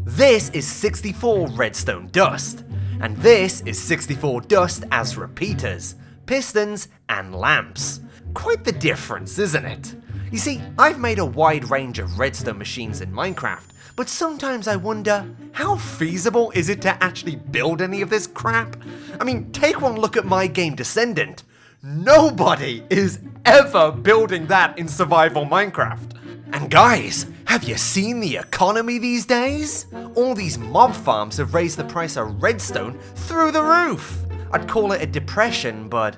This is 64 redstone dust, and this is 64 dust as repeaters, pistons, and lamps. Quite the difference, isn't it? You see, I've made a wide range of redstone machines in Minecraft, but sometimes I wonder, how feasible is it to actually build any of this crap? I mean, take one look at my game Descendant. Nobody is ever building that in survival Minecraft. And guys, have you seen the economy these days? All these mob farms have raised the price of redstone through the roof. I'd call it a depression, but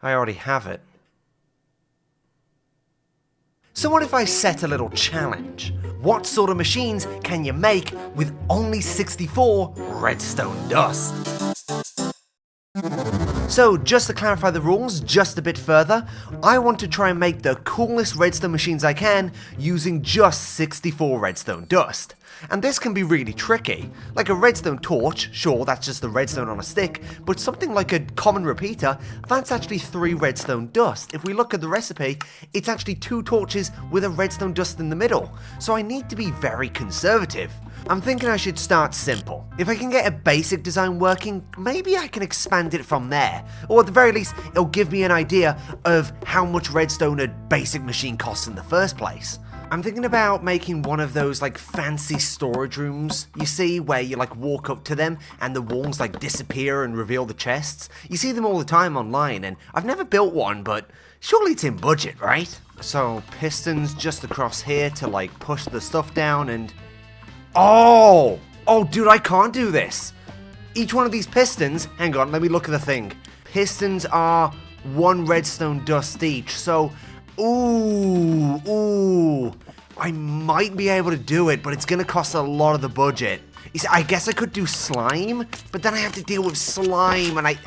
I already have it. So what if I set a little challenge? What sort of machines can you make with only 64 redstone dust? So just to clarify the rules just a bit further, I want to try and make the coolest redstone machines I can using just 64 redstone dust. And this can be really tricky. Like a redstone torch, sure, that's just the redstone on a stick, but something like a common repeater, that's actually 3 redstone dust. If we look at the recipe, it's actually 2 torches with a redstone dust in the middle. So I need to be very conservative. I'm thinking I should start simple. If I can get a basic design working, maybe I can expand it from there. Or at the very least, it'll give me an idea of how much redstone a basic machine costs in the first place. I'm thinking about making one of those like fancy storage rooms, you see, where you like walk up to them and the walls like disappear and reveal the chests. You see them all the time online, and I've never built one, but surely it's in budget, right? So pistons just across here to like push the stuff down and... Oh, dude, I can't do this. Each one of these pistons, hang on, let me look at the thing. Pistons are 1 redstone dust each, so, ooh, I might be able to do it, but it's gonna cost a lot of the budget. You see, I guess I could do slime, but then I have to deal with slime, and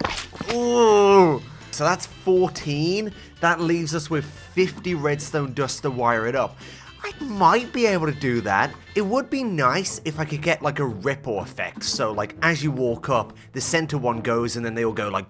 ooh. So that's 14, that leaves us with 50 redstone dust to wire it up. I might be able to do that. It would be nice if I could get like a ripple effect. So like as you walk up, the center one goes and then they all go like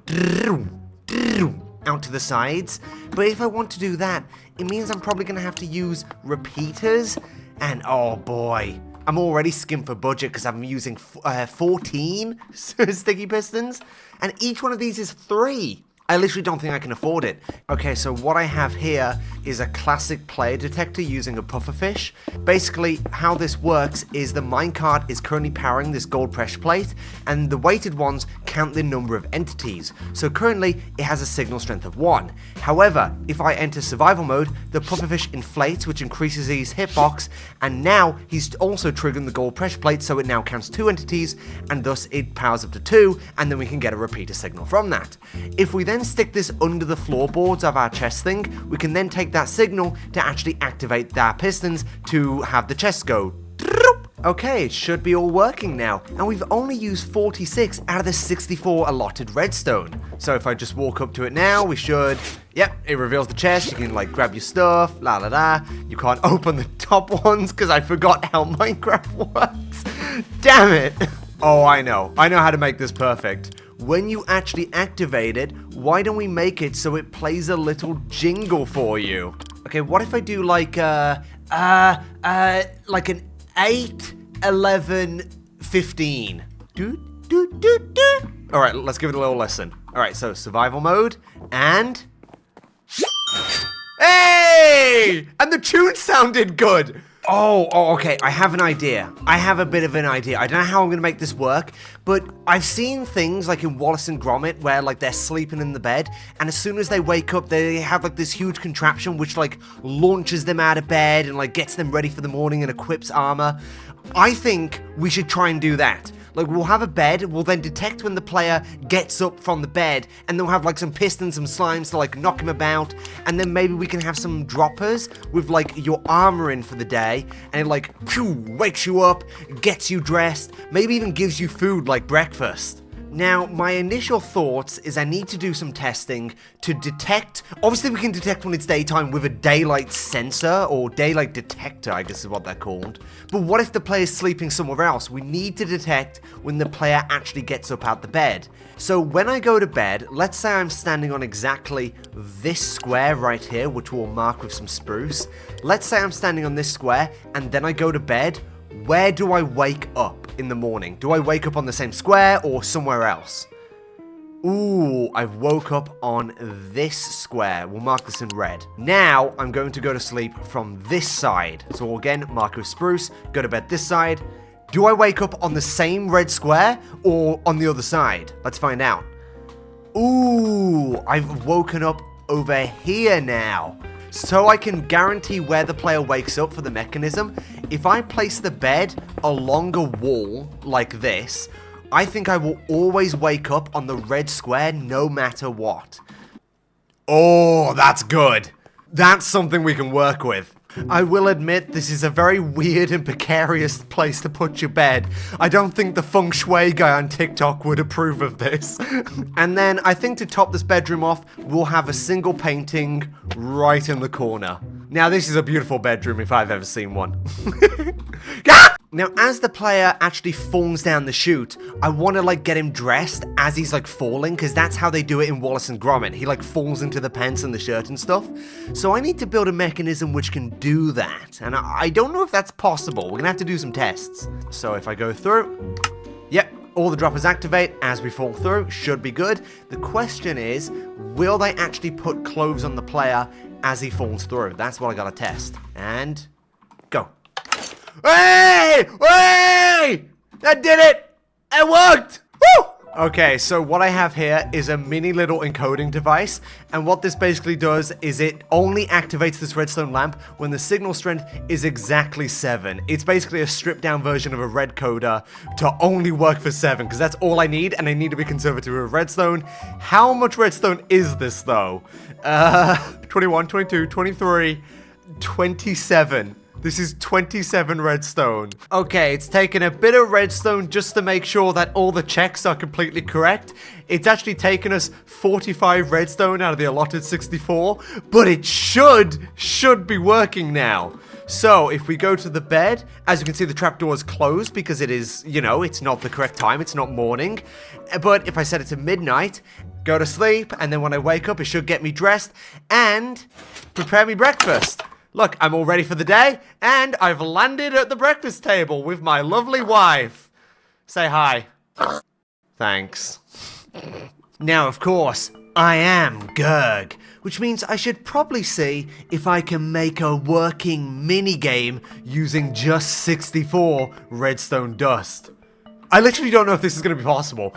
out to the sides. But if I want to do that, it means I'm probably going to have to use repeaters. And oh boy, I'm already skimped for budget because I'm using 14 sticky pistons. And each one of these is 3. I literally don't think I can afford it. Okay, so what I have here is a classic player detector using a pufferfish. Basically, how this works is the minecart is currently powering this gold pressure plate, and the weighted ones count the number of entities. So currently, it has a signal strength of 1. However, if I enter survival mode, the pufferfish inflates, which increases his hitbox, and now he's also triggering the gold pressure plate, so it now counts 2 entities, and thus it powers up to 2, and then we can get a repeater signal from that. If we then stick this under the floorboards of our chest thing, we can then take that signal to actually activate our pistons to have the chest go. Okay, it should be all working now, and we've only used 46 out of the 64 allotted redstone. So if I just walk up to it now, we should... Yep, it reveals the chest, you can like grab your stuff, la la la. You can't open the top ones because I forgot how Minecraft works. Damn it! Oh, I know how to make this perfect. When you actually activate it, why don't we make it so it plays a little jingle for you? Okay, what if I do like an 8, 11, 15? Alright, let's give it a little listen. Alright, so survival mode, and... Hey! And the tune sounded good! Oh, okay, I have an idea. I have a bit of an idea. I don't know how I'm going to make this work, but I've seen things like in Wallace and Gromit where like they're sleeping in the bed, and as soon as they wake up, they have like this huge contraption which like launches them out of bed and like gets them ready for the morning and equips armor. I think we should try and do that. Like, we'll have a bed, we'll then detect when the player gets up from the bed, and then we'll have, like, some pistons, some slimes to, like, knock him about, and then maybe we can have some droppers with, like, your armor in for the day, and it, like, phew, wakes you up, gets you dressed, maybe even gives you food like breakfast. Now, my initial thoughts is I need to do some testing to detect... Obviously, we can detect when it's daytime with a daylight sensor, or daylight detector, I guess is what they're called. But what if the player's sleeping somewhere else? We need to detect when the player actually gets up out the bed. So when I go to bed, let's say I'm standing on exactly this square right here, which we'll mark with some spruce. Let's say I'm standing on this square, and then I go to bed. where do I wake up in the morning? Do I wake up on the same square or somewhere else? Ooh, I've woke up on this square. We'll mark this in red. Now, I'm going to go to sleep from this side. So again, mark with spruce, go to bed this side. Do I wake up on the same red square or on the other side? Let's find out. Ooh, I've woken up over here now. So I can guarantee where the player wakes up for the mechanism. If I place the bed along a wall like this, I think I will always wake up on the red square no matter what. Oh, that's good. That's something we can work with. I will admit this is a very weird and precarious place to put your bed. I don't think the feng shui guy on TikTok would approve of this. And then I think to top this bedroom off, we'll have a single painting right in the corner. Now this is a beautiful bedroom if I've ever seen one. Now, as the player actually falls down the chute, I want to, like, get him dressed as he's, like, falling, because that's how they do it in Wallace and Gromit. He, like, falls into the pants and the shirt and stuff. So I need to build a mechanism which can do that, and I don't know if that's possible. We're going to have to do some tests. So if I go through, yep, all the droppers activate as we fall through. Should be good. The question is, will they actually put clothes on the player as he falls through? That's what I got to test. And go. Hey! Hey! I did it! It worked! Woo! Okay, so what I have here is a mini little encoding device, and what this basically does is it only activates this redstone lamp when the signal strength is exactly 7. It's basically a stripped down version of a red coder to only work for 7, because that's all I need, and I need to be conservative with redstone. How much redstone is this, though? 21, 22, 23, 27. This is 27 redstone. Okay, it's taken a bit of redstone just to make sure that all the checks are completely correct. It's actually taken us 45 redstone out of the allotted 64, but it should be working now. So, if we go to the bed, as you can see, the trapdoor is closed because it is, you know, it's not the correct time, it's not morning. But if I set it to midnight, go to sleep, and then when I wake up, it should get me dressed and prepare me breakfast. Look, I'm all ready for the day, and I've landed at the breakfast table with my lovely wife. Say hi. Thanks. Now, of course, I am gerg, which means I should probably see if I can make a working minigame using just 64 redstone dust. I literally don't know if this is going to be possible,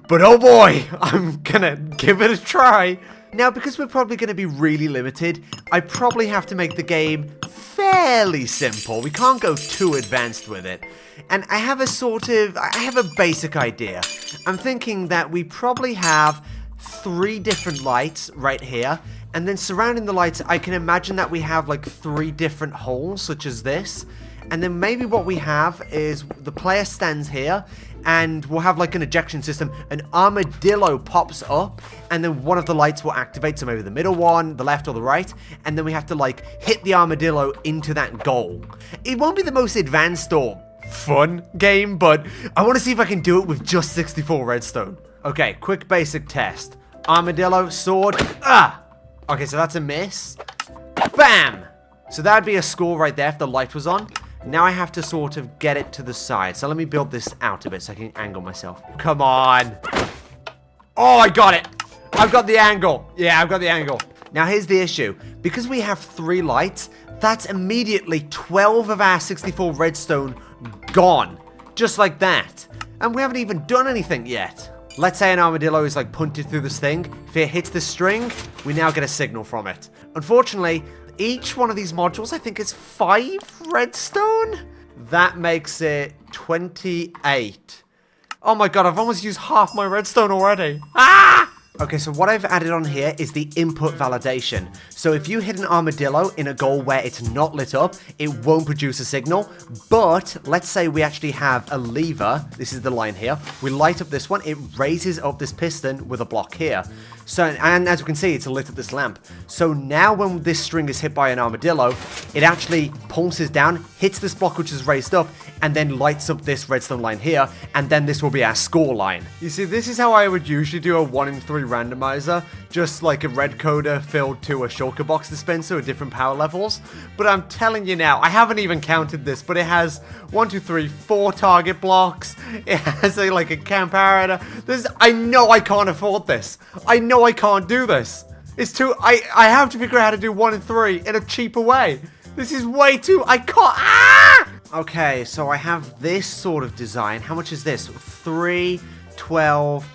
but oh boy, I'm gonna give it a try. Now, because we're probably going to be really limited, I probably have to make the game fairly simple. We can't go too advanced with it. And I have a basic idea. I'm thinking that we probably have 3 different lights right here. And then surrounding the lights, I can imagine that we have like 3 different holes, such as this. And then maybe what we have is the player stands here, and we'll have like an ejection system. An armadillo pops up, and then one of the lights will activate. So maybe the middle one, the left or the right. And then we have to like hit the armadillo into that goal. It won't be the most advanced or fun game, but I want to see if I can do it with just 64 redstone. Okay, quick basic test. Armadillo, sword. Ah! Okay, so that's a miss. Bam! So that'd be a score right there if the light was on. Now I have to sort of get it to the side. So let me build this out a bit so I can angle myself. Come on. Oh, I got it. I've got the angle. Yeah, I've got the angle. Now here's the issue. Because we have 3 lights, that's immediately 12 of our 64 redstone gone. Just like that. And we haven't even done anything yet. Let's say an armadillo is like punted through this thing. If it hits the string, we now get a signal from it. Unfortunately, each one of these modules, I think, is 5 redstone. That makes it 28. Oh my god, I've almost used half my redstone already. Ah! Okay, so what I've added on here is the input validation. So if you hit an armadillo in a goal where it's not lit up, it won't produce a signal. But let's say we actually have a lever. This is the line here. We light up this one. It raises up this piston with a block here. So, and as we can see, it's lit up this lamp. So now when this string is hit by an armadillo, it actually pulses down, hits this block which is raised up, and then lights up this redstone line here, and then this will be our score line. You see, this is how I would usually do a 1 in 3 randomizer, just like a red coder filled to a shulker box dispenser with different power levels. But I'm telling you now, I haven't even counted this, but it has 1, 2, 3, 4 target blocks. It has like a comparator. I know I can't afford this. I know I can't do this. It's too, I have to figure out how to do 1 in 3 in a cheaper way. This is way too, I can't, Okay, so I have this sort of design. How much is this? 3, 12,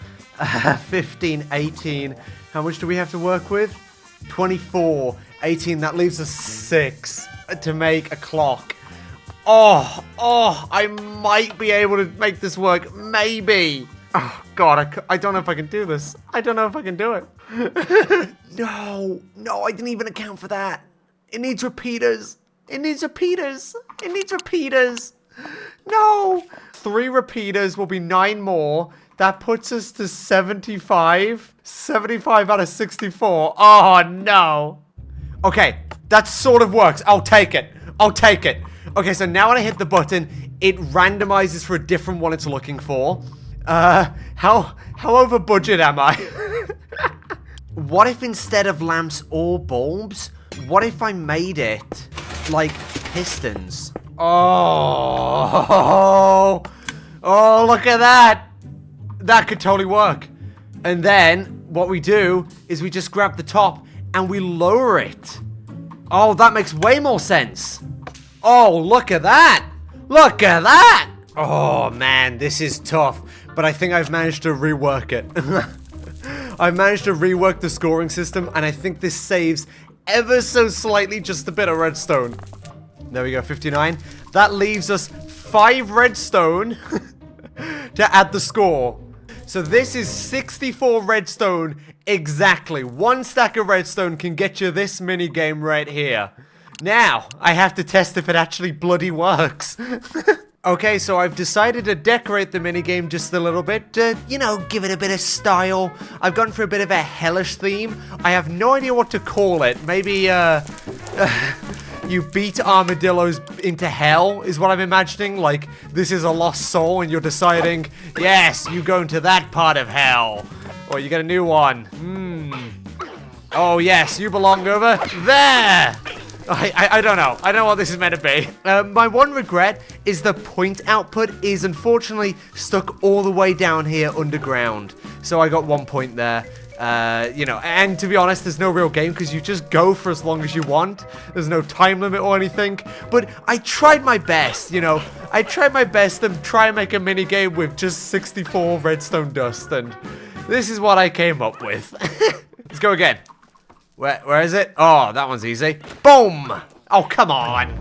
15, 18. How much do we have to work with? 24, 18. That leaves us 6 to make a clock. Oh, I might be able to make this work. Maybe. Oh, God, I don't know if I can do this. I don't know if I can do it. No, I didn't even account for that. It needs repeaters. It needs repeaters. It needs repeaters. No. 3 repeaters will be 9 more. That puts us to 75. 75 out of 64. Oh, no. Okay, that sort of works. I'll take it. I'll take it. Okay, so now when I hit the button, it randomizes for a different one it's looking for. How over budget am I? What if instead of lamps or bulbs, what if I made it like pistons? Oh, look at that. That could totally work. And then what we do is we just grab the top and we lower it. Oh, that makes way more sense. Oh, look at that. Look at that. Oh, man, this is tough. But I think I've managed to rework it. I've managed to rework the scoring system, and I think this saves ever so slightly just a bit of redstone. There we go, 59. That leaves us 5 redstone to add the score. So this is 64 redstone exactly. 1 stack of redstone can get you this mini game right here. Now, I have to test if it actually bloody works. Okay, so I've decided to decorate the minigame just a little bit to, you know, give it a bit of style. I've gone for a bit of a hellish theme. I have no idea what to call it. Maybe, you beat armadillos into hell is what I'm imagining. Like, this is a lost soul and you're deciding, yes, you go into that part of hell. Or you get a new one. Oh, yes, you belong over there. I don't know. I don't know what this is meant to be. My one regret is the point output is unfortunately stuck all the way down here underground. So I got 1 point there. You know, and to be honest, there's no real game because you just go for as long as you want. There's no time limit or anything. But I tried my best, you know. I tried my best to try and make a mini game with just 64 redstone dust. And this is what I came up with. Let's go again. Where is it? Oh, that one's easy. Boom! Oh, come on.